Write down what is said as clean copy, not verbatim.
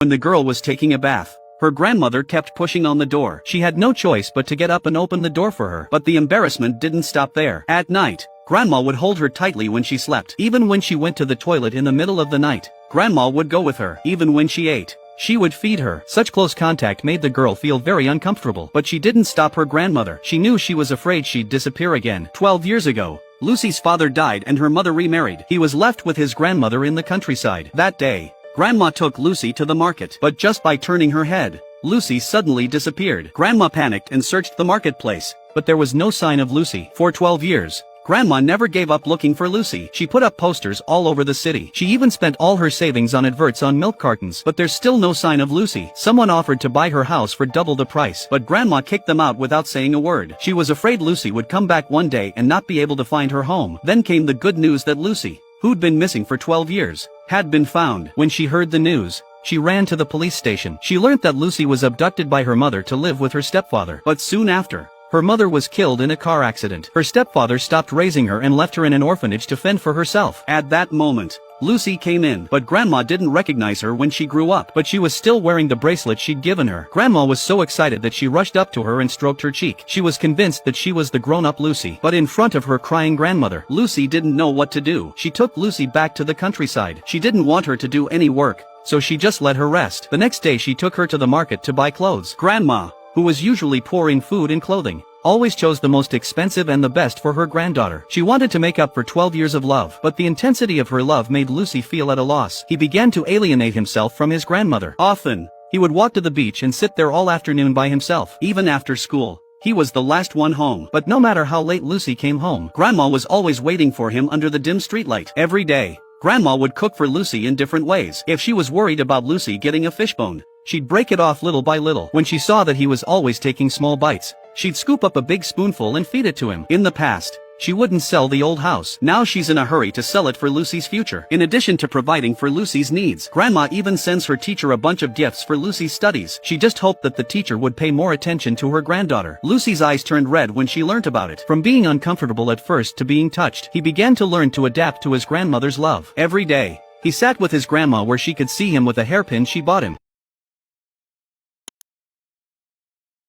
When the girl was taking a bath, her grandmother kept pushing on the door. She had no choice but to get up and open the door for her. But the embarrassment didn't stop there. At night, Grandma would hold her tightly when she slept. Even when she went to the toilet in the middle of the night, Grandma would go with her. Even when she ate, she would feed her. Such close contact made the girl feel very uncomfortable. But she didn't stop her grandmother. She knew she was afraid she'd disappear again. 12 years ago, Lucy's father died and her mother remarried. He was left with his grandmother in the countryside. That day, Grandma took Lucy to the market. But just by turning her head, Lucy suddenly disappeared. Grandma panicked and searched the marketplace, but there was no sign of Lucy. For 12 years, Grandma never gave up looking for Lucy. She put up posters all over the city. She even spent all her savings on adverts on milk cartons. But there's still no sign of Lucy. Someone offered to buy her house for double the price, but Grandma kicked them out without saying a word. She was afraid Lucy would come back one day and not be able to find her home. Then came the good news that Lucy, who'd been missing for 12 years, had been found. When she heard the news, she ran to the police station. She learned that Lucy was abducted by her mother to live with her stepfather. But soon after, her mother was killed in a car accident. Her stepfather stopped raising her and left her in an orphanage to fend for herself. At that moment, Lucy came in, but Grandma didn't recognize her when she grew up. But she was still wearing the bracelet she'd given her. Grandma was so excited that she rushed up to her and stroked her cheek. She was convinced that she was the grown-up Lucy. But in front of her crying grandmother, Lucy didn't know what to do. She took Lucy back to the countryside. She didn't want her to do any work, so she just let her rest. The next day she took her to the market to buy clothes. Grandma, who was usually poor in food and clothing, always chose the most expensive and the best for her granddaughter. She wanted to make up for 12 years of love, but the intensity of her love made Lucy feel at a loss. He began to alienate himself from his grandmother. Often, he would walk to the beach and sit there all afternoon by himself. Even after school, he was the last one home. But no matter how late Lucy came home, Grandma was always waiting for him under the dim streetlight. Every day, Grandma would cook for Lucy in different ways. If she was worried about Lucy getting a fishbone, she'd break it off little by little. When she saw that he was always taking small bites, she'd scoop up a big spoonful and feed it to him. In the past, she wouldn't sell the old house. Now she's in a hurry to sell it for Lucy's future. In addition to providing for Lucy's needs, Grandma even sends her teacher a bunch of gifts for Lucy's studies. She just hoped that the teacher would pay more attention to her granddaughter. Lucy's eyes turned red when she learnt about it. From being uncomfortable at first to being touched, he began to learn to adapt to his grandmother's love. Every day, he sat with his grandma where she could see him with a hairpin she bought him.